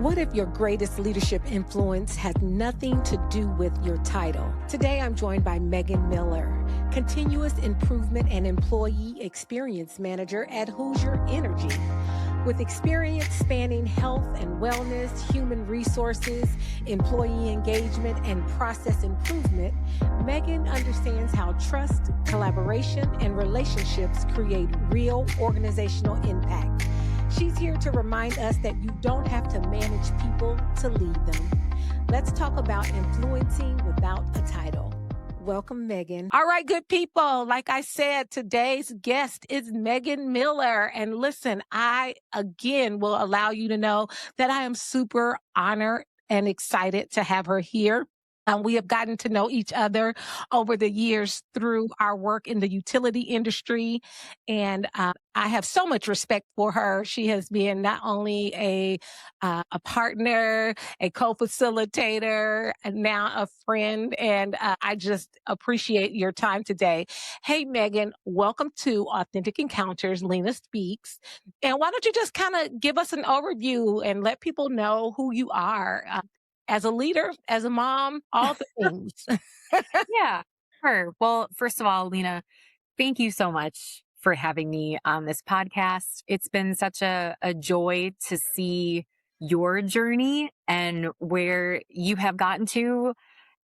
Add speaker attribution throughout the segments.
Speaker 1: What if your greatest leadership influence has nothing to do with your title? Today, I'm joined by Megan Miller, Continuous Improvement and Employee Experience Manager at Hoosier Energy. With experience spanning health and wellness, human resources, employee engagement, and process improvement, Megan understands how trust, collaboration, and relationships create real organizational impact. She's here to remind us that you don't have to manage people to lead them. Let's talk about influencing without a title. Welcome, Megan. All right, good people. Like I said, today's guest is Megan Miller. And listen, I, again, will allow you to know that I am super honored and excited to have her here. We have gotten to know each other over the years through our work in the utility industry. And I have so much respect for her. She has been not only a partner, a co-facilitator, and now a friend. And I just appreciate your time today. Hey, Megan, welcome to Authentic Encounters, Lena Speaks. And why don't you just kind of give us an overview and let people know who you are? As a leader, as a mom, all the things.
Speaker 2: Yeah, sure. Well, first of all, Lena, thank you so much for having me on this podcast. It's been such a joy to see your journey and where you have gotten to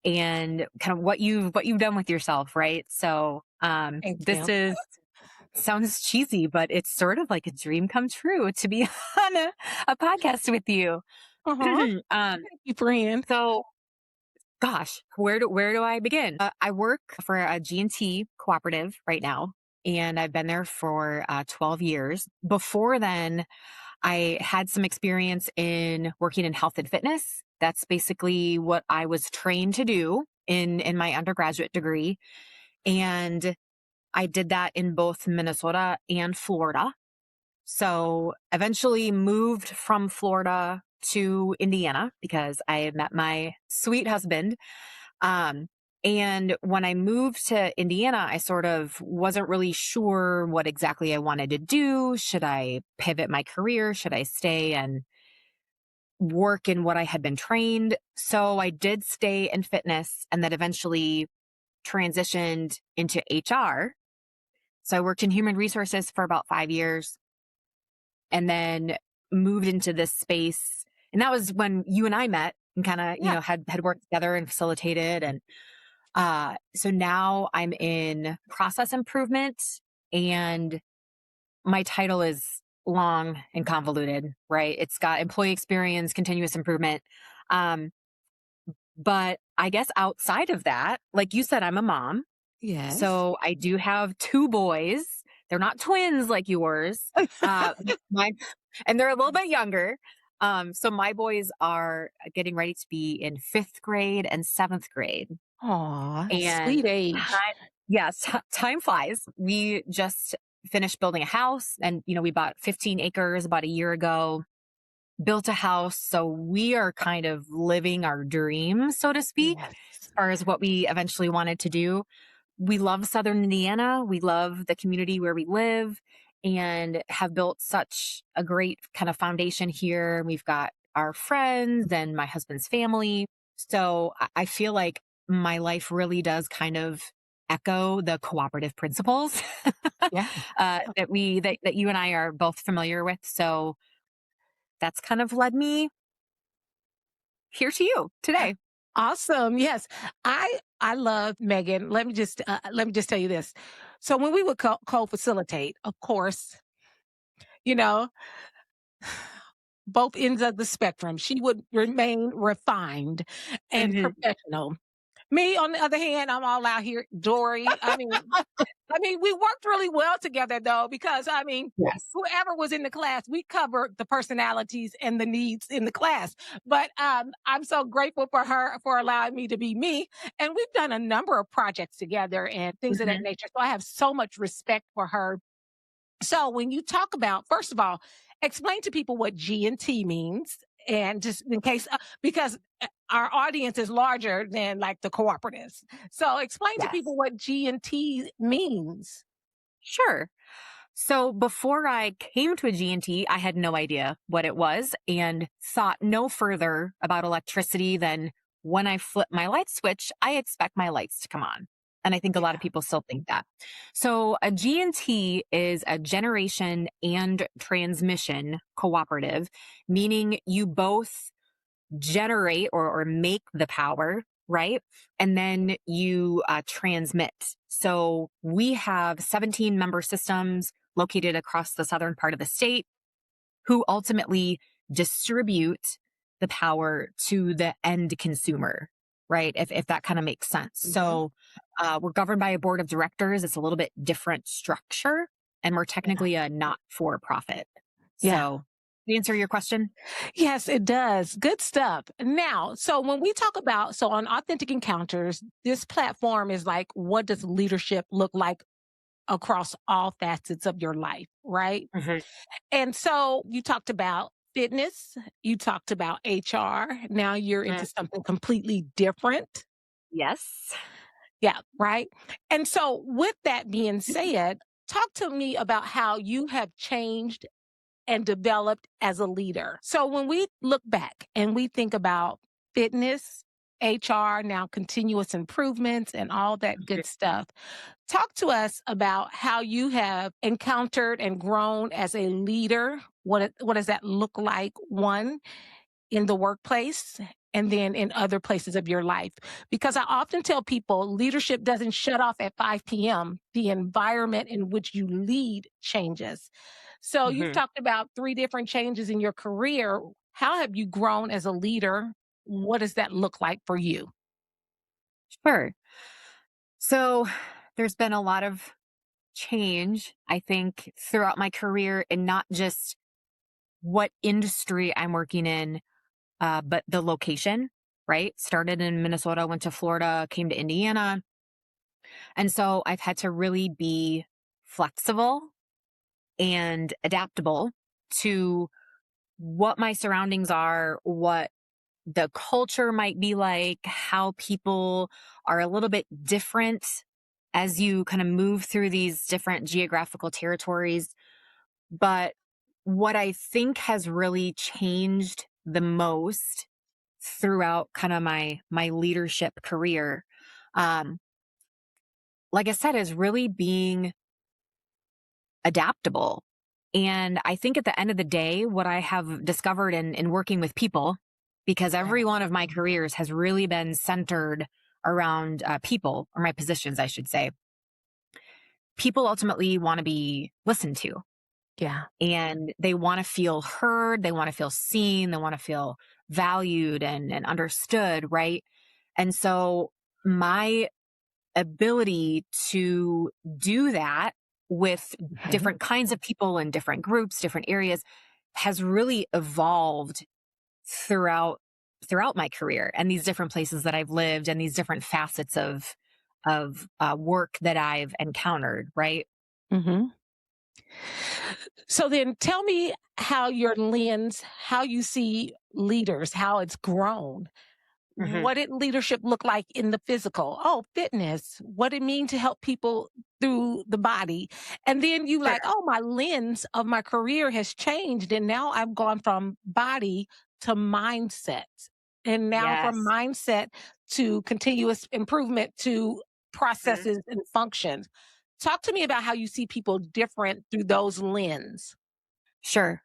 Speaker 2: and kind of what you've done with yourself, right? So
Speaker 1: Thank
Speaker 2: this
Speaker 1: you.
Speaker 2: is sounds cheesy, but it's sort of like a dream come true to be on a podcast with you.
Speaker 1: Uh-huh.
Speaker 2: um,
Speaker 1: Thank you, friend.
Speaker 2: so Gosh, where do I begin? I work for a G&T cooperative right now, and I've been there for 12 years. Before then, I had some experience in working in health and fitness. That's basically what I was trained to do in my undergraduate degree. And I did that in both Minnesota and Florida. So eventually moved from Florida to Indiana because I met my sweet husband. Um, and when I moved to Indiana, I sort of wasn't really sure what exactly I wanted to do. Should I pivot my career? Should I stay and work in what I had been trained? So I did stay in fitness and then eventually transitioned into HR. So I worked in human resources for about 5 years and then moved into this space. And that was when you and I met and kind of,
Speaker 1: Yeah.
Speaker 2: had worked together and facilitated. And so now I'm in process improvement, and my title is long and convoluted, right? It's got employee experience, continuous improvement. Um, but I guess outside of that, like you said, I'm a mom.
Speaker 1: Yes.
Speaker 2: So I do have two boys. They're not twins like yours. Uh, my, and they're a little bit younger. So my boys are getting ready to be in 5th grade and 7th grade.
Speaker 1: Aw,
Speaker 2: And
Speaker 1: sweet age.
Speaker 2: yes, time flies. We just finished building a house and, we bought 15 acres about a year ago, built a house. So we are kind of living our dream, so to speak,
Speaker 1: Yes.
Speaker 2: as far as what we eventually wanted to do. We love Southern Indiana. We love the community where we live and have built such a great kind of foundation here. We've got our friends and my husband's family. So I feel like my life really does kind of echo the cooperative principles
Speaker 1: Yeah.
Speaker 2: that you and I are both familiar with. So that's kind of led me here to you today.
Speaker 1: Awesome. Yes. I love Megan. Let me just tell you this. So when we would co-facilitate, of course, you know, both ends of the spectrum, she would remain refined and
Speaker 2: Mhm.
Speaker 1: professional. Me, on the other hand, I'm all out here, Dory. I mean, we worked really well together though, because
Speaker 2: Yes.
Speaker 1: whoever was in the class, we covered the personalities and the needs in the class. But I'm so grateful for her for allowing me to be me. And we've done a number of projects together and things of that
Speaker 2: Mhm.
Speaker 1: nature. So I have so much respect for her. So when you talk about, first of all, explain to people what G&T means. And just in case, because our audience is larger than like the cooperatives. So explain to
Speaker 2: Yes.
Speaker 1: people what G&T means.
Speaker 2: Sure. So before I came to a G&T, I had no idea what it was and thought no further about electricity than when I flip my light switch, I expect my lights to come on. And I think a lot of
Speaker 1: Yeah.
Speaker 2: people still think that. So a G&T is a generation and transmission cooperative, meaning you both generate or make the power, right? And then you transmit. So we have 17 member systems located across the southern part of the state who ultimately distribute the power to the end consumer, right? If that kind of makes sense.
Speaker 1: Hmm.
Speaker 2: So we're governed by a board of directors. It's a little bit different structure, and we're
Speaker 1: Yeah.
Speaker 2: technically a not for profit.
Speaker 1: Yeah.
Speaker 2: So, to answer your question,
Speaker 1: Yes, it does. Good stuff. Now, so when we talk about, so on Authentic Encounters, this platform is like, what does leadership look like across all facets of your life, right?
Speaker 2: Mhm.
Speaker 1: And so you talked about fitness, you talked about HR. Now you're
Speaker 2: Mm,
Speaker 1: into something completely different.
Speaker 2: yes.
Speaker 1: Yeah, right. And so, with that being said, talk to me about how you have changed and developed as a leader. So when we look back and we think about fitness, HR, now continuous improvements and all that good stuff, talk to us about how you have encountered and grown as a leader. What does that look like? One, in the workplace and then in other places of your life. Because I often tell people leadership doesn't shut off at 5 p.m. The environment in which you lead changes. So you've
Speaker 2: Mhm.
Speaker 1: talked about three different changes in your career. How have you grown as a leader? What does that look like for you?
Speaker 2: Sure. So there's been a lot of change, I think, throughout my career, and not just what industry I'm working in, but the location, right? Started in Minnesota, went to Florida, came to Indiana. And so I've had to really be flexible and adaptable to what my surroundings are, what the culture might be like, how people are a little bit different as you kind of move through these different geographical territories. But what I think has really changed the most throughout kind of my leadership career, um, like I said, is really being adaptable. And I think at the end of the day, what I have discovered in working with people, because every
Speaker 1: Yes.
Speaker 2: one of my careers has really been centered around people, or my positions, I should say, people ultimately want to be listened to
Speaker 1: Yeah.
Speaker 2: and they want to feel heard. They want to feel seen. They want to feel valued and understood. Right. And so my ability to do that with
Speaker 1: Mhm.
Speaker 2: different kinds of people in different groups, different areas has really evolved throughout my career and these different places that I've lived and these different facets of work that I've encountered, right?
Speaker 1: Mhm. So then tell me how your lens, how you see leaders, how it's grown.
Speaker 2: Hmm.
Speaker 1: What did leadership look like in the physical? Oh, fitness. What did it mean to help people through the body? And then you
Speaker 2: Sure.
Speaker 1: like, oh, my lens of my career has changed. And now I've gone from body to mindset. And now from
Speaker 2: Yes.
Speaker 1: mindset to continuous improvement to
Speaker 2: Mhm.
Speaker 1: processes and functions. Talk to me about how you see people different through those lens.
Speaker 2: Sure.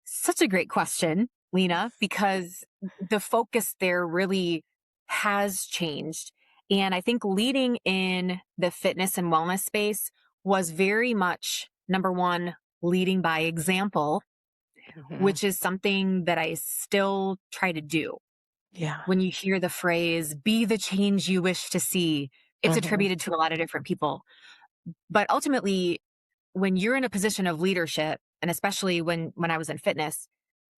Speaker 2: Such a great question, Lena, because the focus there really has changed. And I think leading in the fitness and wellness space was very much number one, leading by example,
Speaker 1: Mhm.
Speaker 2: which is something that I still try to do.
Speaker 1: Yeah.
Speaker 2: When you hear the phrase, be the change you wish to see, it's
Speaker 1: Mhm.
Speaker 2: attributed to a lot of different people. But ultimately, when you're in a position of leadership, and especially when I was in fitness,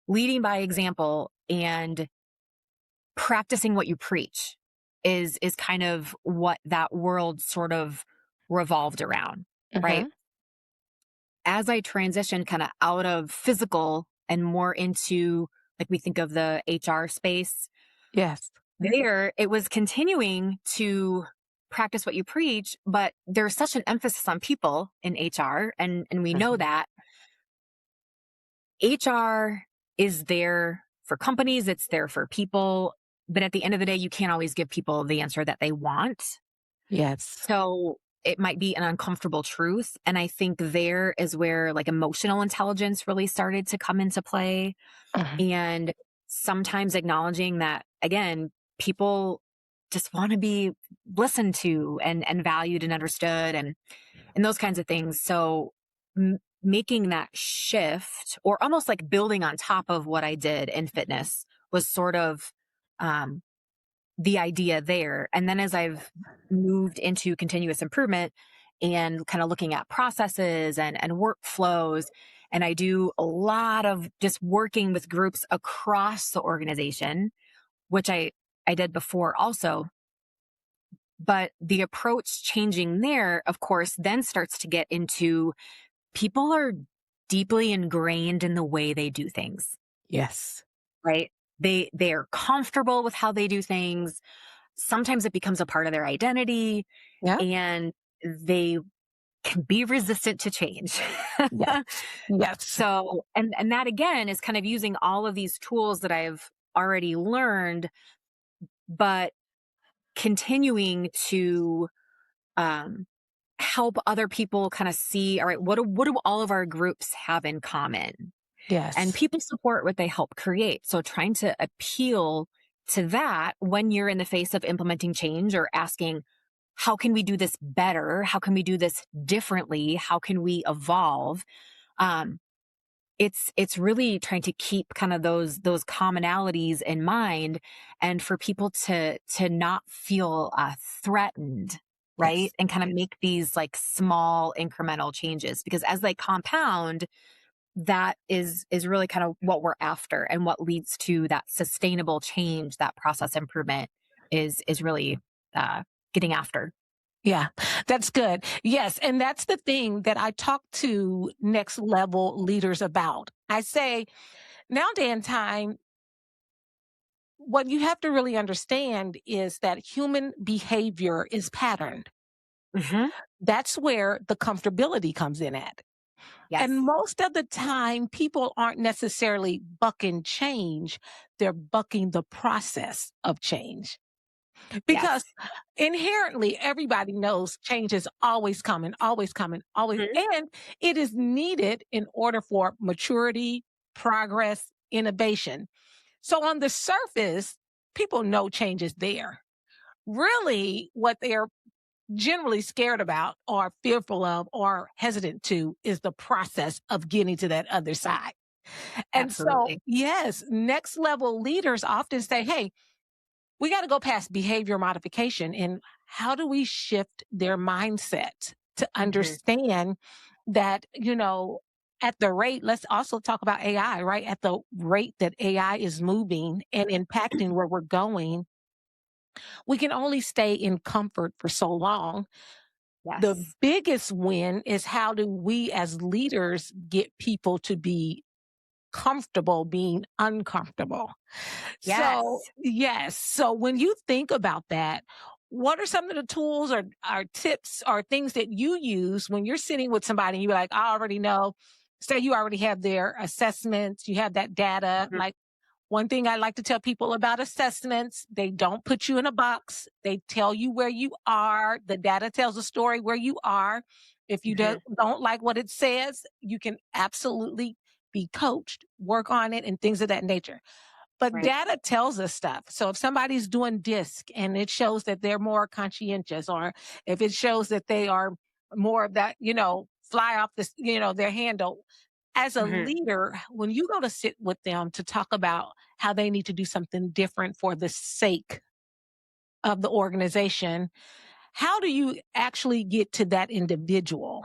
Speaker 2: leading by example and practicing what you preach is kind of what that world sort of revolved around, right?
Speaker 1: Mhm.
Speaker 2: As I transitioned kind of out of physical and more into like we think of the HR space,
Speaker 1: Yes.
Speaker 2: there it was continuing to practice what you preach, but there's such an emphasis on people in HR, and we know
Speaker 1: Mhm.
Speaker 2: that HR is there for companies, it's there for people, but at the end of the day, you can't always give people the answer that they want.
Speaker 1: Yes.
Speaker 2: So it might be an uncomfortable truth. And I think there is where like emotional intelligence really started to come into play.
Speaker 1: Mhm.
Speaker 2: And sometimes acknowledging that, again, people just want to be listened to and valued and understood and those kinds of things. So making that shift or almost like building on top of what I did in fitness was sort of um, the idea there. And then as I've moved into continuous improvement and kind of looking at processes and workflows, and I do a lot of just working with groups across the organization, which I did before also. But the approach changing there, of course, then starts to get into people are deeply ingrained in the way they do things,
Speaker 1: Yes.
Speaker 2: right? They're comfortable with how they do things. Sometimes it becomes a part of their identity
Speaker 1: Yeah.
Speaker 2: and they can be resistant to change.
Speaker 1: Yes. Yes.
Speaker 2: So, and that again is kind of using all of these tools that I've already learned, but continuing to um, help other people kind of see, all right, what do all of our groups have in common? And
Speaker 1: Yes.
Speaker 2: people support what they help create. So trying to appeal to that when you're in the face of implementing change or asking, how can we do this better? How can we do this differently? How can we evolve? Um, it's really trying to keep kind of those commonalities in mind and for people to not feel threatened, right?
Speaker 1: Yes.
Speaker 2: And kind of make these like small incremental changes because as they compound, that is really kind of what we're after and what leads to that sustainable change, that process improvement is really uh, getting after.
Speaker 1: Yeah, that's good. Yes. And that's the thing that I talk to next level leaders about. I say, nowadays in time, what you have to really understand is that human behavior is patterned.
Speaker 2: Hmm.
Speaker 1: That's where the comfortability comes in at. And
Speaker 2: Yes.
Speaker 1: most of the time, people aren't necessarily bucking change, they're bucking the process of change. Because
Speaker 2: Yes.
Speaker 1: inherently, everybody knows change is always coming, always,
Speaker 2: Mhm.
Speaker 1: and it is needed in order for maturity, progress, innovation. So on the surface, people know change is there. Really, what they're generally scared about or fearful of or hesitant to is the process of getting to that other side. And so,
Speaker 2: Absolutely.
Speaker 1: yes, next level leaders often say, hey, we got to go past behavior modification. And how do we shift their mindset to
Speaker 2: Hmm.
Speaker 1: understand that, at the rate, let's also talk about AI, right? At the rate that AI is moving and impacting where we're going, we can only stay in comfort for so long. The
Speaker 2: Yes.
Speaker 1: biggest win is how do we as leaders get people to be comfortable being uncomfortable? So,
Speaker 2: Yes.
Speaker 1: yes. So when you think about that, what are some of the tools or tips or things that you use when you're sitting with somebody and you're like, I already know, say you already have their assessments, you have that data.
Speaker 2: Mhm.
Speaker 1: Like one thing I like to tell people about assessments, they don't put you in a box. They tell you where you are. The data tells a story where you are. If you
Speaker 2: Mhm.
Speaker 1: don't like what it says, you can absolutely be coached, work on it, and things of that nature. But
Speaker 2: Right.
Speaker 1: data tells us stuff. So if somebody's doing DISC and it shows that they're more conscientious, or if it shows that they are more of that, fly off this, their handle. As a
Speaker 2: Mhm.
Speaker 1: leader, when you go to sit with them to talk about how they need to do something different for the sake of the organization, how do you actually get to that individual?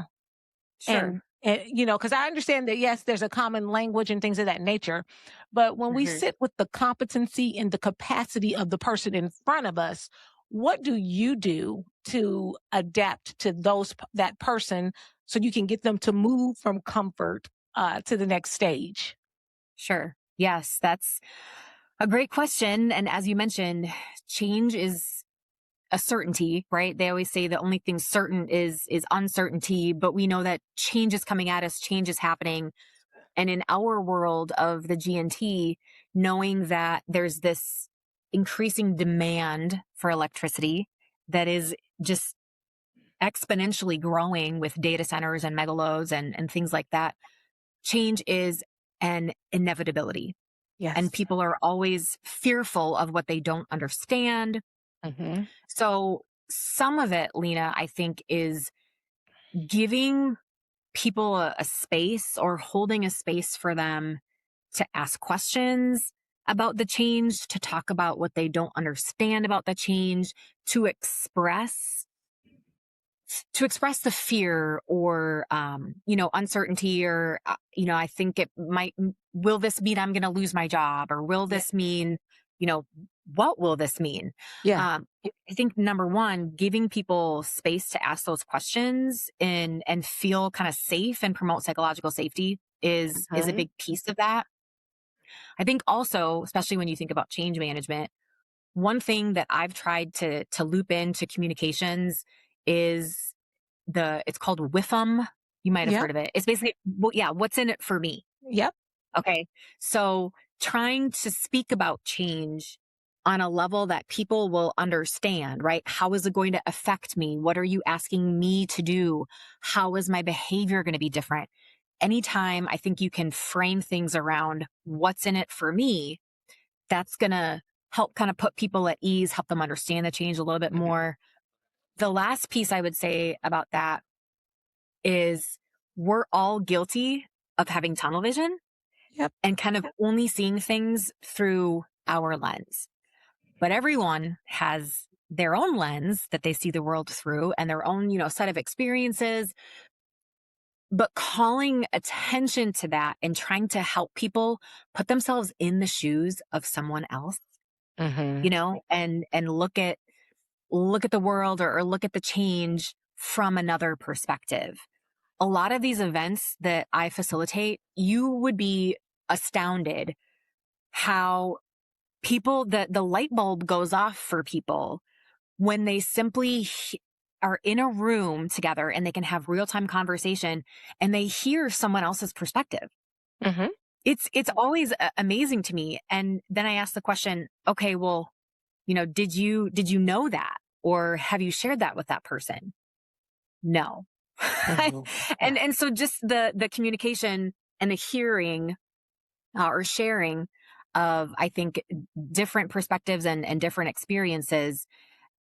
Speaker 2: Sure.
Speaker 1: And because I understand that, yes, there's a common language and things of that nature. But when we
Speaker 2: Mhm.
Speaker 1: sit with the competency and the capacity of the person in front of us, what do you do to adapt to that person so you can get them to move from comfort to the next stage?
Speaker 2: Sure. Yes, that's a great question. And as you mentioned, change is a certainty, right? They always say the only thing certain is uncertainty, but we know that change is coming at us, change is happening. And in our world of the GNT, knowing that there's this increasing demand for electricity that is just exponentially growing with data centers and megaloads and things like that, change is an inevitability. And
Speaker 1: Yes.
Speaker 2: people are always fearful of what they don't understand.
Speaker 1: Hmm.
Speaker 2: So some of it, Lena, I think is giving people a space or holding a space for them to ask questions about the change, to talk about what they don't understand about the change, to express the fear or uncertainty or I think it might will this mean I'm going to lose my job, or will
Speaker 1: Yeah.
Speaker 2: this mean you know what will this mean?
Speaker 1: Yeah.
Speaker 2: I think number one, giving people space to ask those questions and feel kind of safe and promote psychological safety is a
Speaker 1: Hmm.
Speaker 2: big piece of that. I think also, especially when you think about change management, one thing that I've tried to loop into communications is it's called WIFM. You might have
Speaker 1: Yep.
Speaker 2: heard of it. It's basically, well, yeah, what's in it for me?
Speaker 1: Yep.
Speaker 2: Okay. So trying to speak about change on a level that people will understand, right? How is it going to affect me? What are you asking me to do? How is my behavior going to be different? Anytime I think you can frame things around what's in it for me, that's going to help kind of put people at ease, help them understand the change a little bit
Speaker 1: Hmm.
Speaker 2: more. The last piece I would say about that is we're all guilty of having tunnel vision
Speaker 1: Yep.
Speaker 2: and kind of only seeing things through our lens. But everyone has their own lens that they see the world through and their own, set of experiences. But calling attention to that and trying to help people put themselves in the shoes of someone else,
Speaker 1: Hmm.
Speaker 2: and look at the world or look at the change from another perspective. A lot of these events that I facilitate, you would be astounded how the light bulb goes off for people when they simply are in a room together and they can have real time conversation and they hear someone else's perspective.
Speaker 1: Hmm.
Speaker 2: It's always amazing to me. And then I ask the question, okay, well, did you know that? Or have you shared that with that person? No.
Speaker 1: Hmm. Yeah.
Speaker 2: And so just the communication and the hearing or sharing of, I think, different perspectives and different experiences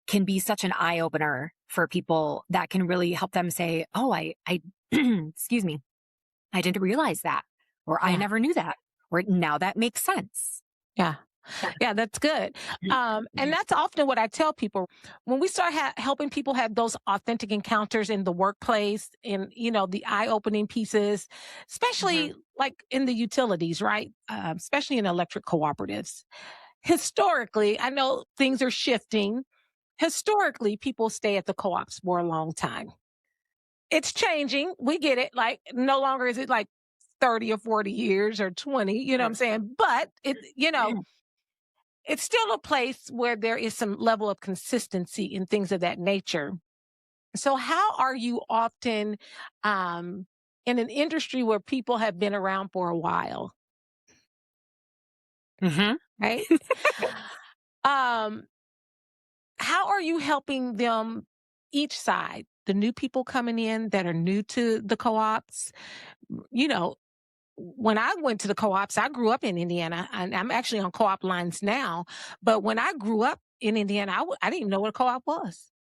Speaker 2: can be such an eye opener for people that can really help them say, oh, I excuse me, I didn't realize that, or I
Speaker 1: Yeah.
Speaker 2: never knew that, or now that makes sense.
Speaker 1: Yeah. Yeah, that's good. And that's often what I tell people when we start helping people have those authentic encounters in the workplace, in the eye-opening pieces,
Speaker 2: Mhm.
Speaker 1: especially like in the utilities, right? Especially in electric cooperatives. Historically, I know things are shifting. Historically, people stay at the co-ops for a long time. It's changing. We get it. Like no longer is it like 30 or 40 years or 20, you know what I'm saying? But it's still a place where there is some level of consistency in things of that nature. So, how are you often um, in an industry where people have been around for a while,
Speaker 2: Mhm.
Speaker 1: right? Um, how are you helping them, each side, the new people coming in that are new to the co ops? You know, when I went to the co ops, I grew up in Indiana, and I'm actually on co op lines now. But when I grew up in Indiana, I didn't even know what a co op was.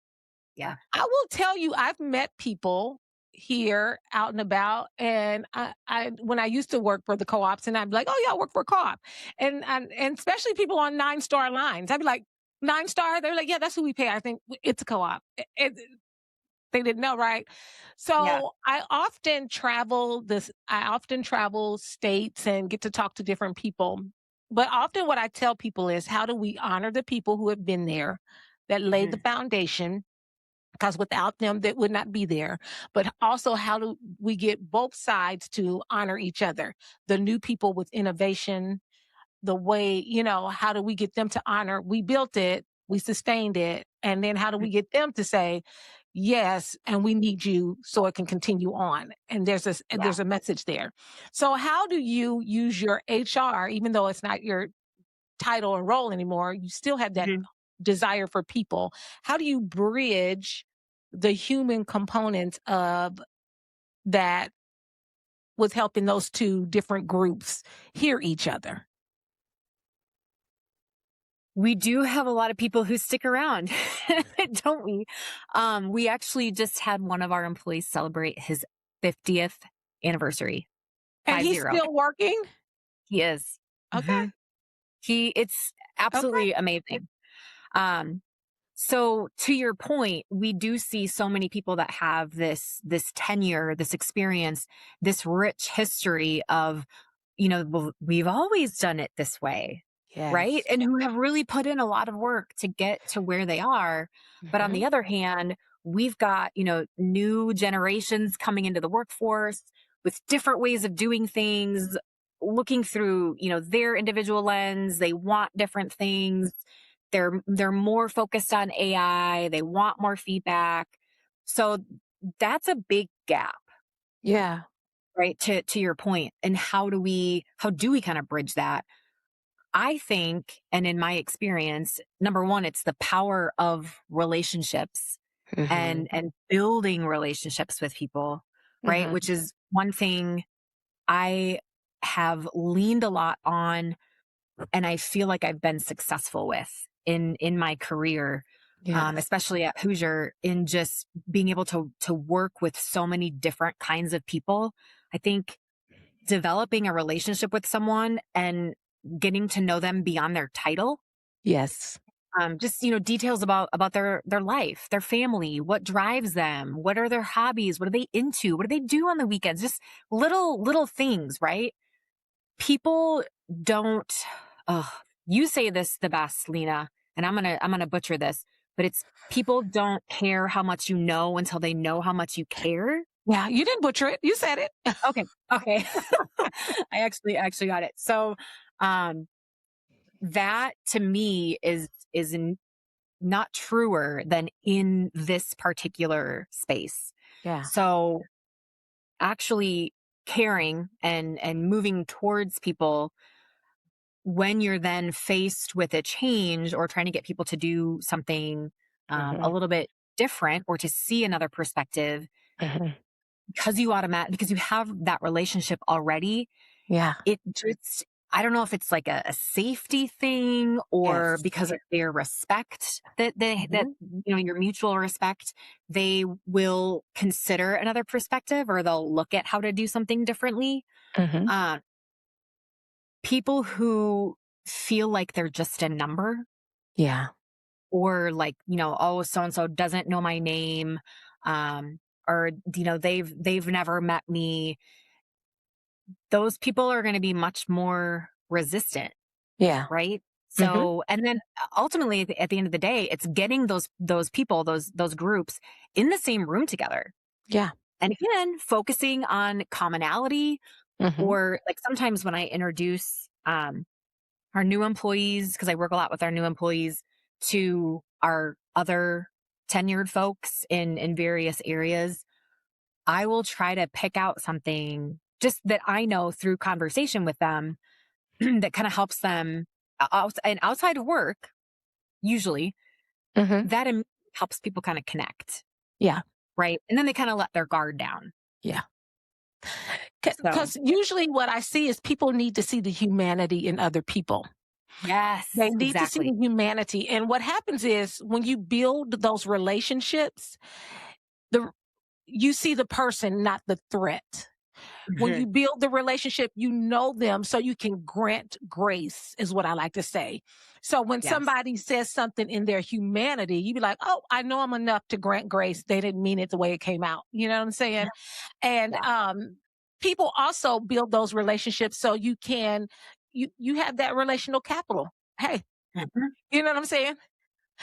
Speaker 2: Yeah.
Speaker 1: I will tell you, I've met people here out and about, and I when I used to work for the co-ops, and I'd be like, "Oh yeah, I work for a co-op," and especially people on 9 star lines, I'd be like, "9 star?" They're like, "Yeah, that's who we pay. I think it's a co-op." They didn't know, right?
Speaker 2: Yeah.
Speaker 1: So I often travel states and get to talk to different people. But often, what I tell people is, how do we honor the people who have been there, that laid the
Speaker 2: Mhm.
Speaker 1: foundation? Because without them, that would not be there. But also, how do we get both sides to honor each other? The new people with innovation, the way, how do we get them to honor? We built it, we sustained it, And then how do we get them to say, yes, and we need you so it can continue on. And
Speaker 2: Yeah.
Speaker 1: there's a message there. So how do you use your HR, even though it's not your title and role anymore, you still have that
Speaker 2: Mhm.
Speaker 1: desire for people. How do you bridge the human component of that with helping those two different groups hear each other?
Speaker 2: We do have a lot of people who stick around, don't we? We actually just had one of our employees celebrate his 50th anniversary.
Speaker 1: And he's
Speaker 2: 50.
Speaker 1: still working?
Speaker 2: He is.
Speaker 1: Okay.
Speaker 2: Mhm. It's
Speaker 1: Okay.
Speaker 2: absolutely amazing. Um, so to your point, we do see so many people that have this tenure, this experience, this rich history of, well, we've always done it this way, right?
Speaker 1: Yes.
Speaker 2: And who have really put in a lot of work to get to where they are. But on the
Speaker 1: Mhm.
Speaker 2: other hand, we've got, new generations coming into the workforce with different ways of doing things, looking through, their individual lens. They want different things. They're more focused on AI. They want more feedback. So that's a big gap,
Speaker 1: Yeah.
Speaker 2: right? To your point. And how do we kind of bridge that? I think, and in my experience, number one, it's the power of relationships
Speaker 1: Mhm.
Speaker 2: and building relationships with people, right?
Speaker 1: Mhm.
Speaker 2: Which is one thing I have leaned a lot on, and I feel like I've been successful with in my career,
Speaker 1: Yes.
Speaker 2: especially at Hoosier, in just being able to work with so many different kinds of people. I think developing a relationship with someone and getting to know them beyond their title,
Speaker 1: Yes.
Speaker 2: just details about their life, their family, what drives them, what are their hobbies, what are they into, what do they do on the weekends, just little things, right? People don't. Oh, you say this the best, Lena, and I'm gonna butcher this, but it's people don't care how much you know until they know how much you care.
Speaker 1: Yeah, you didn't butcher it. You said it.
Speaker 2: Okay, okay. I actually got it. So, um, that to me is not truer than in this particular space.
Speaker 1: Yeah.
Speaker 2: So, actually caring and moving towards people when you're then faced with a change or trying to get people to do something a
Speaker 1: Mhm.
Speaker 2: little bit different or to see another perspective,
Speaker 1: Mhm.
Speaker 2: because you have that relationship already,
Speaker 1: Yeah.
Speaker 2: it just, I don't know if it's like a safety thing or
Speaker 1: Yes.
Speaker 2: because of their respect that
Speaker 1: Mhm.
Speaker 2: your mutual respect, they will consider another perspective or they'll look at how to do something differently.
Speaker 1: Mhm.
Speaker 2: uh, People who feel like they're just a number,
Speaker 1: Yeah.
Speaker 2: or like, oh, so and so doesn't know my name, um or they've never met me, those people are going to be much more resistant,
Speaker 1: Yeah.
Speaker 2: right?
Speaker 1: Mhm.
Speaker 2: So, and then ultimately at the end of the day, it's getting those people, those groups in the same room together,
Speaker 1: Yeah.
Speaker 2: and again focusing on commonality.
Speaker 1: Mhm.
Speaker 2: Or like sometimes when I introduce our new employees, because I work a lot with our new employees, to our other tenured folks in various areas, I will try to pick out something just that I know through conversation with them that kind of helps them and outside of work, usually
Speaker 1: Mhm.
Speaker 2: that helps people kind of connect,
Speaker 1: Yeah.
Speaker 2: right? And then they kind of let their guard down.
Speaker 1: Yeah.
Speaker 2: So,
Speaker 1: Because usually what I see is people need to see the humanity in other people. They
Speaker 2: yes,
Speaker 1: need to see
Speaker 2: exactly.
Speaker 1: the humanity. And what happens is when you build those relationships, the you see the person, not the threat. When you
Speaker 2: Mhm.
Speaker 1: build the relationship, you know them so you can grant grace, is what I like to say. So when
Speaker 2: Yes.
Speaker 1: somebody says something in their humanity, you be like, oh, I know I'm enough to grant grace. They didn't mean it the way it came out. You know what I'm saying?
Speaker 2: Yeah.
Speaker 1: And
Speaker 2: Yeah.
Speaker 1: people also build those relationships so you have that relational capital. Hey,
Speaker 2: Mhm.
Speaker 1: you know what I'm saying?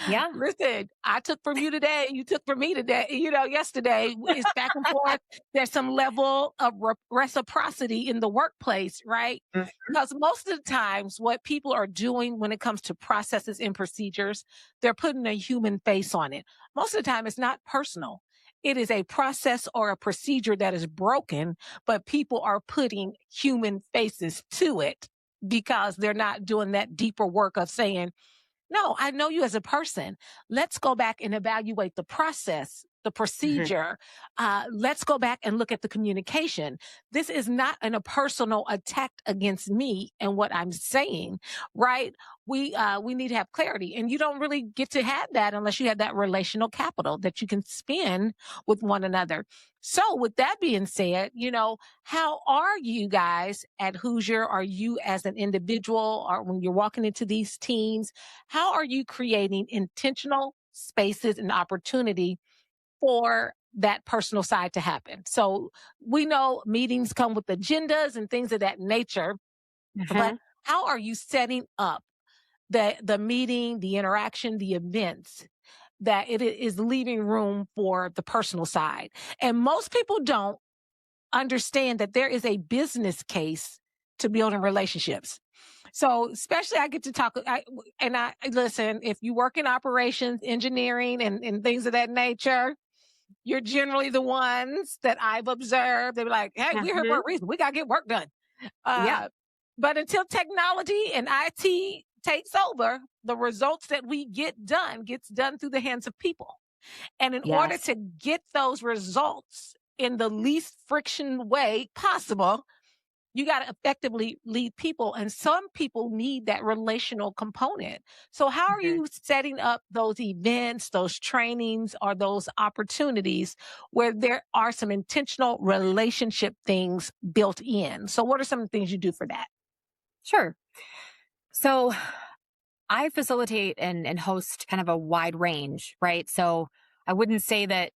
Speaker 2: Yeah.
Speaker 1: Listen, I took from you today, you took from me today, yesterday. It's back and forth. There's some level of reciprocity in the workplace, right?
Speaker 2: Mhm.
Speaker 1: Because most of the times, what people are doing when it comes to processes and procedures, they're putting a human face on it. Most of the time, it's not personal. It is a process or a procedure that is broken, but people are putting human faces to it because they're not doing that deeper work of saying, no, I know you as a person. Let's go back and evaluate the process, the
Speaker 2: Mhm.
Speaker 1: procedure. Let's go back and look at the communication. This is not a personal attack against me and what I'm saying, right? We need to have clarity, and you don't really get to have that unless you have that relational capital that you can spend with one another. So, with that being said, how are you guys at Hoosier? Are you as an individual, or when you're walking into these teams? How are you creating intentional spaces and opportunity for that personal side to happen? So we know meetings come with agendas and things of that nature, but
Speaker 2: Mhm.
Speaker 1: how are you setting up the meeting, the interaction, the events that it is leaving room for the personal side? And most people don't understand that there is a business case to building relationships. So, especially I get to talk, I listen, if you work in operations, engineering, and things of that nature, you're generally the ones that I've observed. They're like, hey, we're here for
Speaker 2: Mhm.
Speaker 1: a reason. We got to get work done.
Speaker 2: Yeah.
Speaker 1: Uh, but until technology and IT takes over, the results that we get done gets done through the hands of people. And in order
Speaker 2: Yes.
Speaker 1: to get those results in the least friction way possible, you got to effectively lead people. And some people need that relational component. So, how are
Speaker 2: Mhm.
Speaker 1: you setting up those events, those trainings, or those opportunities where there are some intentional relationship things built in? So, what are some things you do for that?
Speaker 2: Sure. So I facilitate and host kind of a wide range, right? So I wouldn't say that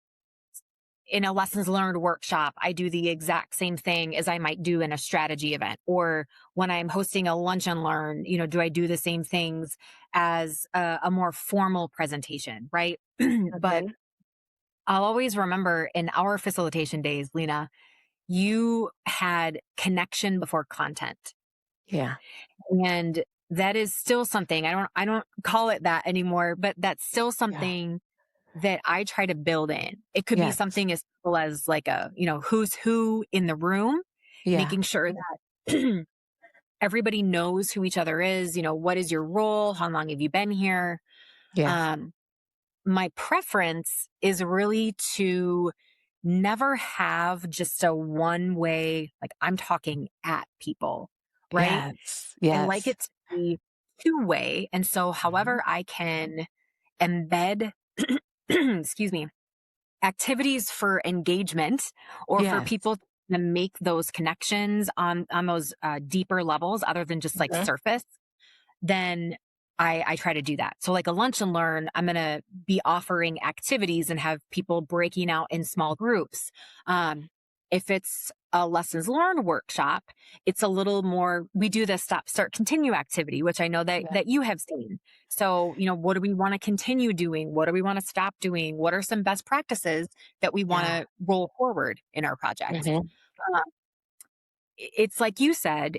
Speaker 2: in a lessons learned workshop, I do the exact same thing as I might do in a strategy event. Or when I'm hosting a lunch and learn, do I do the same things as a more formal presentation, right? But
Speaker 1: Hmm.
Speaker 2: I'll always remember in our facilitation days, Lena, you had connection before content.
Speaker 1: Yeah.
Speaker 2: And that is still something I don't call it that anymore, but that's still
Speaker 1: Yeah.
Speaker 2: something that I try to build in. It could be
Speaker 1: Yes.
Speaker 2: something as simple as like who's who in the room,
Speaker 1: Yeah.
Speaker 2: making sure that everybody knows who each other is, what is your role? How long have you been here?
Speaker 1: Yeah.
Speaker 2: Um, my preference is really to never have just a one way, like I'm talking at people, right?
Speaker 1: Yes.
Speaker 2: I like
Speaker 1: Yes.
Speaker 2: it to be two-way. And so
Speaker 1: Mhm.
Speaker 2: however I can embed, excuse me, activities for engagement or for
Speaker 1: Yes.
Speaker 2: people to make those connections on those deeper levels other than just like
Speaker 1: Mhm.
Speaker 2: surface, then I try to do that. So like a lunch and learn, I'm going to be offering activities and have people breaking out in small groups. Um, if it's a lessons learned workshop, it's a little more, we do the stop, start, continue activity, which I know that,
Speaker 1: Yeah.
Speaker 2: that you have seen. So, what do we want to continue doing? What do we want to stop doing? What are some best practices that we want
Speaker 1: Yeah.
Speaker 2: to roll forward in our projects?
Speaker 1: Mhm.
Speaker 2: Uh, it's like you said,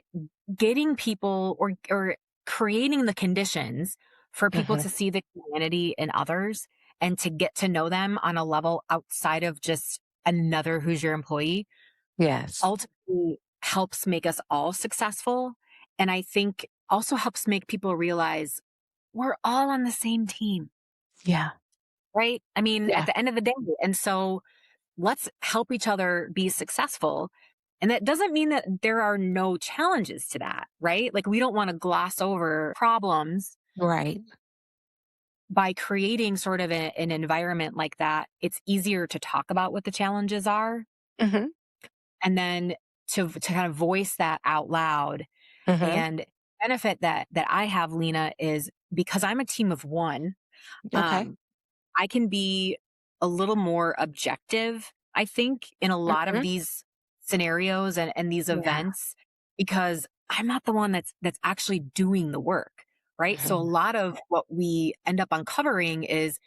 Speaker 2: getting people or creating the conditions for people
Speaker 1: Mhm.
Speaker 2: to see the humanity in others and to get to know them on a level outside of just another Hoosier employee
Speaker 1: Yes.
Speaker 2: ultimately helps make us all successful. And I think also helps make people realize we're all on the same team,
Speaker 1: Yeah.
Speaker 2: right? I mean, at
Speaker 1: Yeah.
Speaker 2: the end of the day. And so let's help each other be successful. And that doesn't mean that there are no challenges to that, right? Like we don't want to gloss over problems
Speaker 1: Right.
Speaker 2: by creating sort of an environment like that. It's easier to talk about what the challenges are
Speaker 1: Mhm.
Speaker 2: and then to kind of voice that out loud.
Speaker 1: Mhm.
Speaker 2: And benefit that I have, Lena, is because I'm a team of one.
Speaker 1: Okay.
Speaker 2: Um, I can be a little more objective, I think, in a lot of
Speaker 1: Mhm.
Speaker 2: these scenarios and these
Speaker 1: Yeah.
Speaker 2: events because I'm not the one that's actually doing the work. right? So a
Speaker 1: Mhm.
Speaker 2: lot of what we end up uncovering is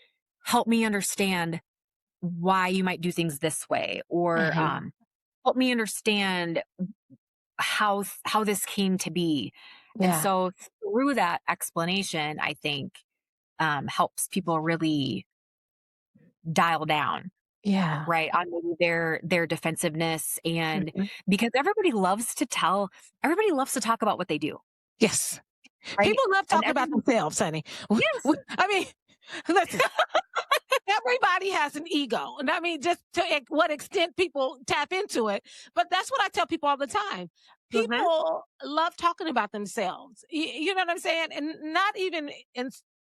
Speaker 2: help me understand why you might do things this way, or
Speaker 1: Mhm.
Speaker 2: help me understand how this came to be. And
Speaker 1: Yeah.
Speaker 2: so through that explanation, I think helps people really dial down,
Speaker 1: Yeah.
Speaker 2: right, on maybe their defensiveness. And
Speaker 1: Mhm.
Speaker 2: because everybody loves to talk about what they do,
Speaker 1: Yes.
Speaker 2: right?
Speaker 1: People love
Speaker 2: And
Speaker 1: talking about themselves, honey.
Speaker 2: yes.
Speaker 1: I mean, listen, everybody has an ego. And I mean, just to what extent people tap into it. But that's what I tell people all the time.
Speaker 2: Hmm.
Speaker 1: People love talking about themselves. You know what I'm saying? And not even in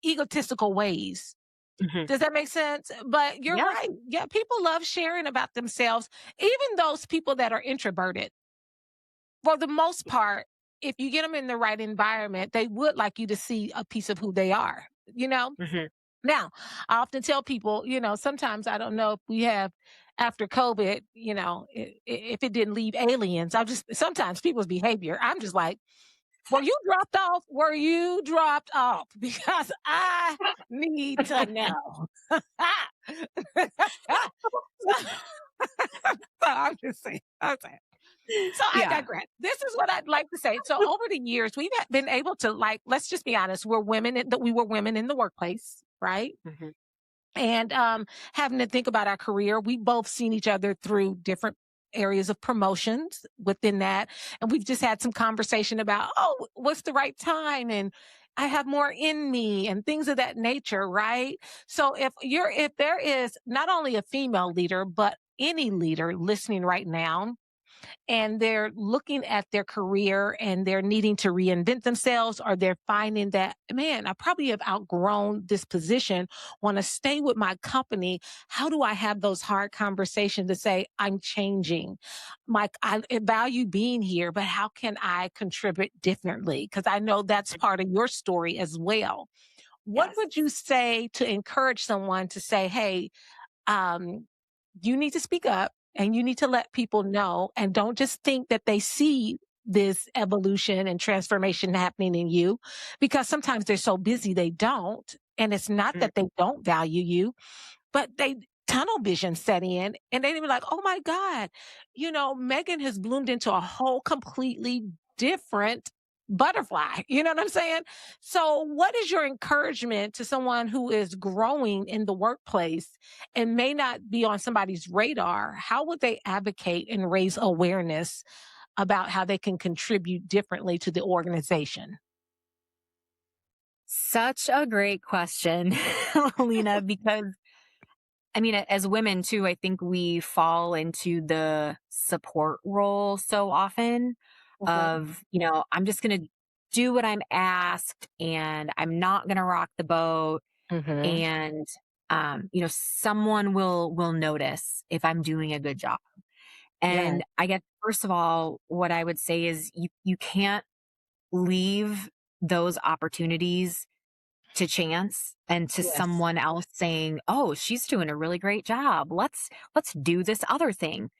Speaker 1: egotistical ways.
Speaker 2: Hmm.
Speaker 1: Does that make sense? But you're
Speaker 2: Yeah.
Speaker 1: right. Yeah, people love sharing about themselves, even those people that are introverted. For the most part, if you get them in the right environment, they would like you to see a piece of who they are, you know?
Speaker 2: Hmm.
Speaker 1: Now, I often tell people, sometimes I don't know if we have after COVID, if it didn't leave aliens. I'm just sometimes people's behavior. I'm just like, were you dropped off? Were you dropped off? Because I need to know. So I'm just saying. I'm saying. So I
Speaker 2: Yeah.
Speaker 1: digress. This is what I'd like to say. So over the years, we've been able to let's just be honest, that we were women in the workplace, right?
Speaker 2: Hmm.
Speaker 1: And having to think about our career, we both seen each other through different areas of promotions within that. And we've just had some conversation about, oh, what's the right time? And I have more in me and things of that nature, right? So if there is not only a female leader, but any leader listening right now, and they're looking at their career and they're needing to reinvent themselves, or they're finding that, man, I probably have outgrown this position, want to stay with my company. How do I have those hard conversations to say, I'm changing? Like, I value being here, but how can I contribute differently? Because I know that's part of your story as well. What
Speaker 2: Yes.
Speaker 1: would you say to encourage someone to say, hey, um, you need to speak up and you need to let people know, and don't just think that they see this evolution and transformation happening in you, because sometimes they're so busy they don't. And it's not
Speaker 2: Mm.
Speaker 1: that they don't value you, but they tunnel vision set in and they be like, oh my God, Megan has bloomed into a whole completely different butterfly. You know what I'm saying? So what is your encouragement to someone who is growing in the workplace and may not be on somebody's radar? How would they advocate and raise awareness about how they can contribute differently to the organization?
Speaker 2: Such a great question, Lena, because I mean, as women too, I think we fall into the support role so often
Speaker 1: Mhm.
Speaker 2: of, I'm just going to do what I'm asked and I'm not going to rock the boat.
Speaker 1: Mhm.
Speaker 2: And, someone will notice if I'm doing a good job.
Speaker 1: Yes.
Speaker 2: And I guess, first of all, what I would say is you can't leave those opportunities to chance and to
Speaker 1: Yes.
Speaker 2: someone else saying, "Oh, she's doing a really great job. Let's do this other thing."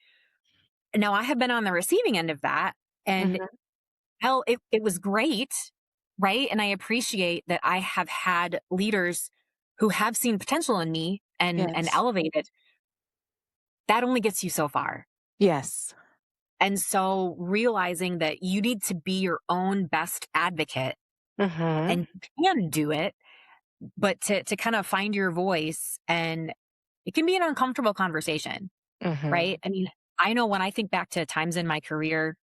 Speaker 2: Now, I have been on the receiving end of that, and
Speaker 1: Mhm.
Speaker 2: hell, it was great, right? And I appreciate that I have had leaders who have seen potential in me and
Speaker 1: Yes.
Speaker 2: elevated. That only gets you so far.
Speaker 1: Yes.
Speaker 2: And so realizing that you need to be your own best advocate,
Speaker 1: Mhm.
Speaker 2: and you can do it, but to kind of find your voice, and it can be an uncomfortable conversation, right?
Speaker 1: Mhm.
Speaker 2: I mean, I know when I think back to times in my career,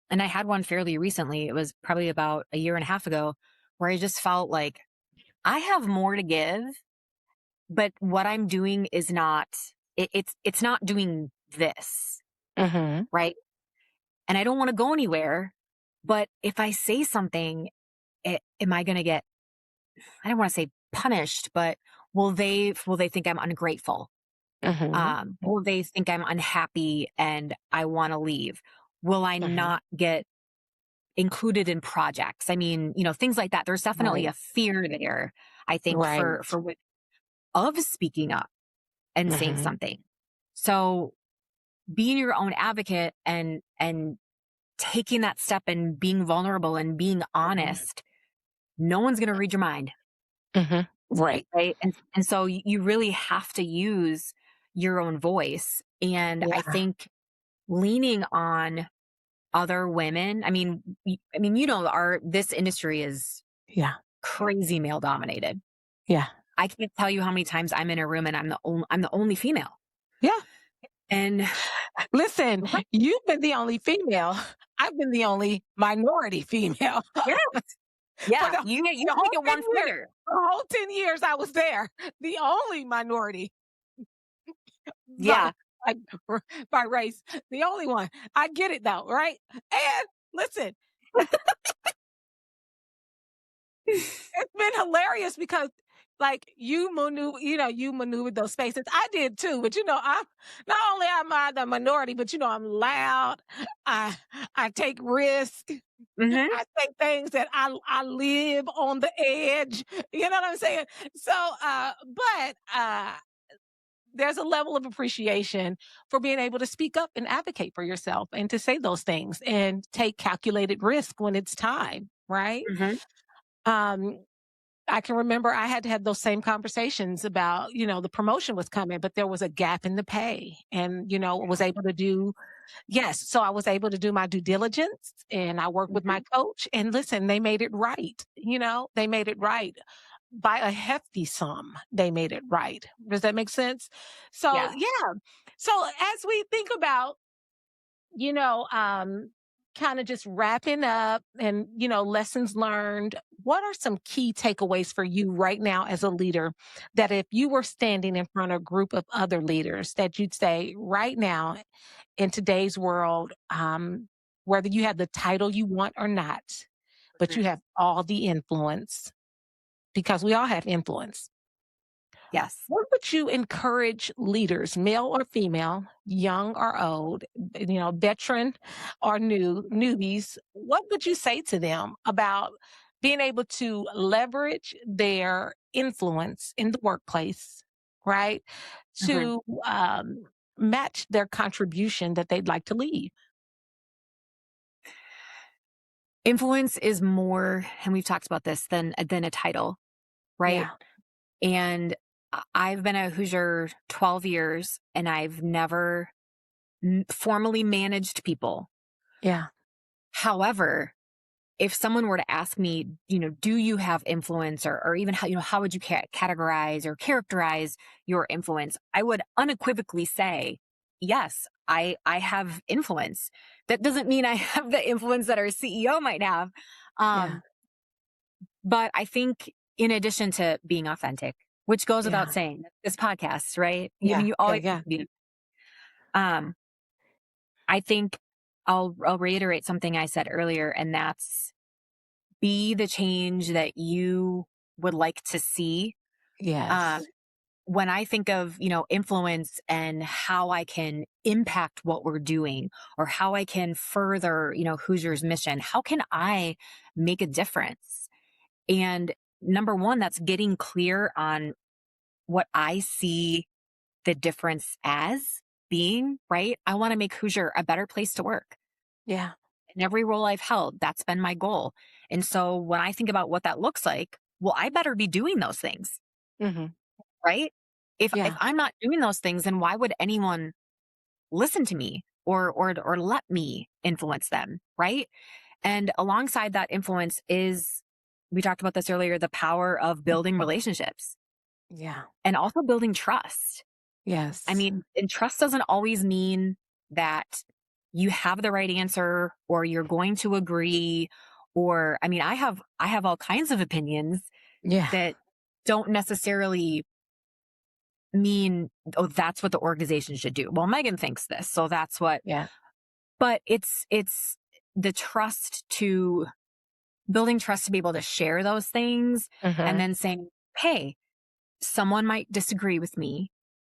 Speaker 2: and I had one fairly recently, it was probably about a year and a half ago, where I just felt like I have more to give, but what I'm doing is not, it's not doing this,
Speaker 1: Mhm.
Speaker 2: right? And I don't want to go anywhere. But if I say something, am I going to get, I don't want to say punished, but will they think I'm ungrateful?
Speaker 1: Mhm.
Speaker 2: Will they think I'm unhappy and I want to leave? Will I
Speaker 1: Mhm.
Speaker 2: not get included in projects? I mean, things like that. There's definitely
Speaker 1: Right.
Speaker 2: a fear there, I think,
Speaker 1: Right.
Speaker 2: of speaking up and saying
Speaker 1: Mhm.
Speaker 2: something. So being your own advocate and taking that step and being vulnerable and being
Speaker 1: Mhm.
Speaker 2: honest no one's going to read your mind.
Speaker 1: Right.
Speaker 2: Right. And so you really have to use your own voice. And I
Speaker 1: Yeah.
Speaker 2: think leaning on other women, this industry is
Speaker 1: Yeah.
Speaker 2: crazy male dominated.
Speaker 1: Yeah.
Speaker 2: I can't tell you how many times I'm in a room and I'm the only female.
Speaker 1: Yeah.
Speaker 2: And
Speaker 1: Listen, you've been the only female. I've been the only minority female
Speaker 2: yeah,
Speaker 1: for
Speaker 2: yeah,
Speaker 1: the,
Speaker 2: you
Speaker 1: the
Speaker 2: can make
Speaker 1: whole
Speaker 2: it
Speaker 1: 10
Speaker 2: one
Speaker 1: years.
Speaker 2: finger.
Speaker 1: The whole 10 years I was there, the only minority by,
Speaker 2: Yeah.
Speaker 1: by, by race, the only one. I get it though, right? And listen, it's been hilarious because like you maneuvered those spaces. I did too, but I'm not only am I the minority, but I'm loud. I I take risks.
Speaker 2: Hmm.
Speaker 1: I say things that I live on the edge. You know what I'm saying? So but there's a level of appreciation for being able to speak up and advocate for yourself and to say those things and take calculated risk when it's time, right?
Speaker 2: Hmm.
Speaker 1: Um I can remember I had to have those same conversations about, the promotion was coming, but there was a gap in the pay. And, was able to do, yes. So I was able to do my due diligence and I worked with
Speaker 2: Hmm.
Speaker 1: my coach. And listen, they made it right. They made it right by a hefty sum. They made it right. Does that make sense? So,
Speaker 2: Yeah.
Speaker 1: yeah. So as we think about you know, kind of just wrapping up and, lessons learned. What are some key takeaways for you right now as a leader that if you were standing in front of a group of other leaders that you'd say right now in today's world, whether you have the title you want or not, but you
Speaker 2: Mhm.
Speaker 1: have all the influence because we all have influence.
Speaker 2: Yes.
Speaker 1: What would you encourage leaders, male or female, young or old, veteran or newbies? What would you say to them about being able to leverage their influence in the workplace, right?
Speaker 2: Hmm.
Speaker 1: To match their contribution that they'd like to leave?
Speaker 2: Influence is more, and we've talked about this, than a title, right?
Speaker 1: Yeah,
Speaker 2: And I've been a Hoosier 12 years and I've never formally managed people.
Speaker 1: yeah,
Speaker 2: However, if someone were to ask me, do you have influence, or even how would you categorize or characterize your influence? I would unequivocally say, yes, I have influence. That doesn't mean I have the influence that our CEO might have.
Speaker 1: yeah,
Speaker 2: Um, but I think in addition to being authentic, which goes without
Speaker 1: yeah,
Speaker 2: saying, this podcast, right?
Speaker 1: yeah,
Speaker 2: You
Speaker 1: yeah,
Speaker 2: always have
Speaker 1: yeah,
Speaker 2: to be. Um, I think I'll reiterate something I said earlier, and that's be the change that you would like to see. Um,
Speaker 1: yes,
Speaker 2: when I think of, influence and how I can impact what we're doing or how I can further, Hoosier's mission, how can I make a difference? And number one, that's getting clear on what I see the difference as being, right? I want to make Hoosier a better place to work.
Speaker 1: yeah,
Speaker 2: In every role I've held, that's been my goal. And so when I think about what that looks like, well, I better be doing those things,
Speaker 1: hmm,
Speaker 2: right? If
Speaker 1: yeah,
Speaker 2: I'm not doing those things, then why would anyone listen to me or let me influence them, right? And alongside that influence is, we talked about this earlier, the power of building relationships
Speaker 1: yeah,
Speaker 2: and also building trust. I
Speaker 1: yes,
Speaker 2: mean, and trust doesn't always mean that you have the right answer or you're going to agree, or I have all kinds of opinions
Speaker 1: yeah,
Speaker 2: that don't necessarily mean, oh, that's what the organization should do. Well, Megan thinks this, so that's what.
Speaker 1: yeah,
Speaker 2: But it's the trust to building trust to be able to share those things, and
Speaker 1: hmm,
Speaker 2: then saying, hey, someone might disagree with me,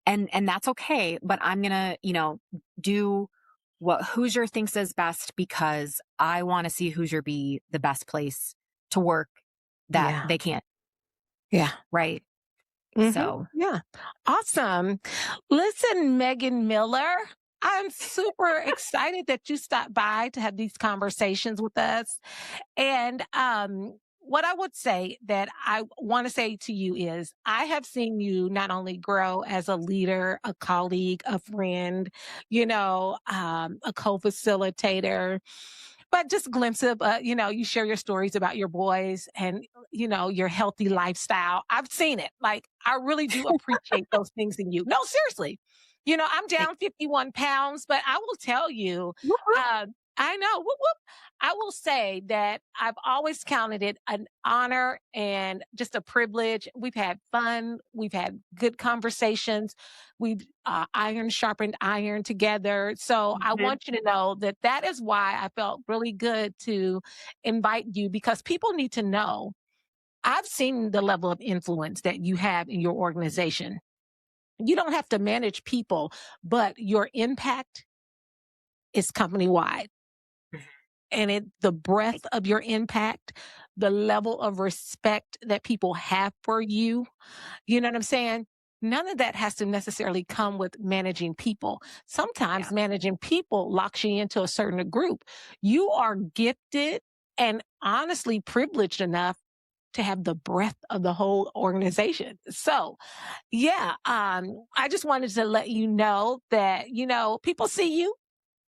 Speaker 2: and that's okay, but I'm going to, do what Hoosier thinks is best because I want to see Hoosier be the best place to work that
Speaker 1: yeah,
Speaker 2: they can,
Speaker 1: yeah.
Speaker 2: right?
Speaker 1: Mhm.
Speaker 2: So,
Speaker 1: Yeah. Awesome. Listen, Megan Miller, I'm super excited that you stopped by to have these conversations with us. And what I would say that I want to say to you is I have seen you not only grow as a leader, a colleague, a friend, a co-facilitator, but just glimpse of, you share your stories about your boys and, your healthy lifestyle. I've seen it. Like, I really do appreciate those things in you. No, seriously. I'm
Speaker 2: Thank
Speaker 1: down 51 pounds, but I will tell you,
Speaker 2: Whoop, whoop.
Speaker 1: uh, I know. Whoop, whoop. I will say that I've always counted it an honor and just a privilege. We've had fun. We've had good conversations. We've iron sharpened iron together. So I
Speaker 2: Mhm.
Speaker 1: want you to know that that is why I felt really good to invite you because people need to know. I've seen the level of influence that you have in your organization. You don't have to manage people, but your impact is company wide and the breadth of your impact, the level of respect that people have for you, you know what I'm saying? None of that has to necessarily come with managing people.
Speaker 2: Yeah.
Speaker 1: Sometimes managing people locks you into a certain group. You are gifted and honestly privileged enough to have the breadth of the whole organization. So, yeah, I just wanted to let you know that, people see you.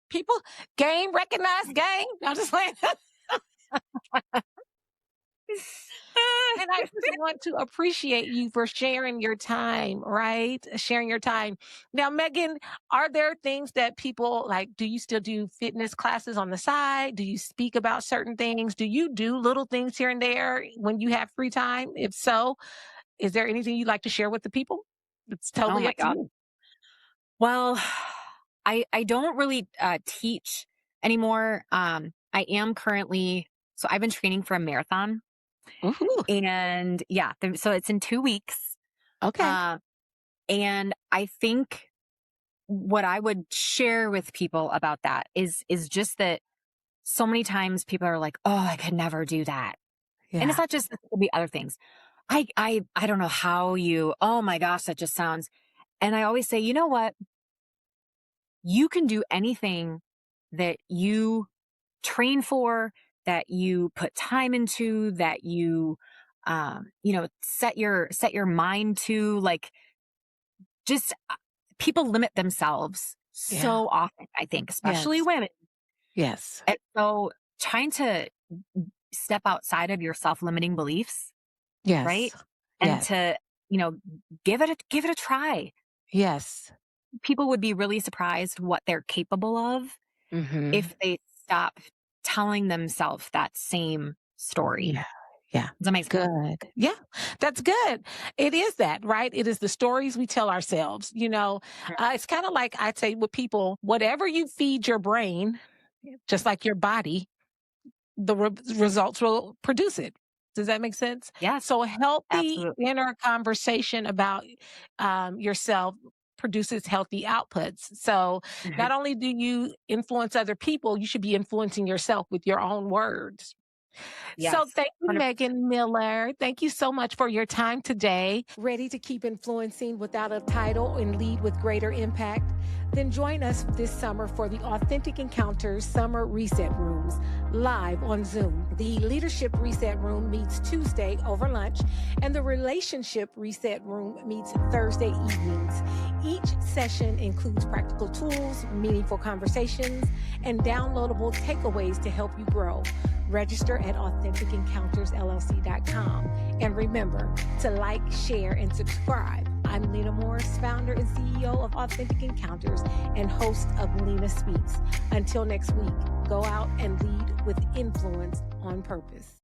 Speaker 1: People game recognize game. I'm just like, and I just want to appreciate you for sharing your time, right? Sharing your time. Now, Megan, are there things that people like? Do you still do fitness classes on the side? Do you speak about certain things? Do you do little things here and there when you have free time? If so, is there anything you'd like to share with the people? It's
Speaker 2: Oh
Speaker 1: totally
Speaker 2: my
Speaker 1: up to
Speaker 2: god.
Speaker 1: you.
Speaker 2: Well, I don't really teach anymore. I am currently so I've been training for a marathon,
Speaker 1: Ooh,
Speaker 2: and yeah, so it's in 2 weeks.
Speaker 1: okay.
Speaker 2: Uh, and I think what I would share with people about that is just that so many times people are like, "Oh, I could never do that." And it's
Speaker 1: Yeah.
Speaker 2: not just that, it could be other things. I don't know how you, oh my gosh, that just sounds, and I always say, you know what? You can do anything that you train for, that you put time into, that you set your mind to, like, just people limit themselves
Speaker 1: Yeah.
Speaker 2: so often, I think, especially
Speaker 1: Yes.
Speaker 2: women.
Speaker 1: Yes.
Speaker 2: And so trying to step outside of your self-limiting beliefs, right?
Speaker 1: Yes.
Speaker 2: And
Speaker 1: Yes.
Speaker 2: to, give it a try.
Speaker 1: Yes.
Speaker 2: People would be really surprised what they're capable of
Speaker 1: Mhm.
Speaker 2: if they stop telling themselves that same story.
Speaker 1: Yeah. Yeah.
Speaker 2: Does that make sense?
Speaker 1: Good. Yeah. That's good. It is that, right? It is the stories we tell ourselves.
Speaker 2: Mhm.
Speaker 1: It's kind of like I'd say with people, whatever you feed your brain, just like your body, the results will produce it. Does that make sense?
Speaker 2: Yes,
Speaker 1: So a healthy
Speaker 2: absolutely.
Speaker 1: inner conversation about yourself produces healthy outputs. So
Speaker 2: Mhm.
Speaker 1: not only do you influence other people, you should be influencing yourself with your own words. So
Speaker 2: Yes,
Speaker 1: thank you,
Speaker 2: 100%.
Speaker 1: Megan Miller. Thank you so much for your time today. Ready to keep influencing without a title and lead with greater impact? Then join us this summer for the Authentic Encounters Summer Reset Rooms live on Zoom. The Leadership Reset Room meets Tuesday over lunch, and the Relationship Reset Room meets Thursday evenings. Each session includes practical tools, meaningful conversations, and downloadable takeaways to help you grow. Register at AuthenticEncountersLLC.com. And remember to like, share, and subscribe. I'm Lena Morris, founder and CEO of Authentic Encounters and host of Lena Speaks. Until next week, go out and lead with influence on purpose.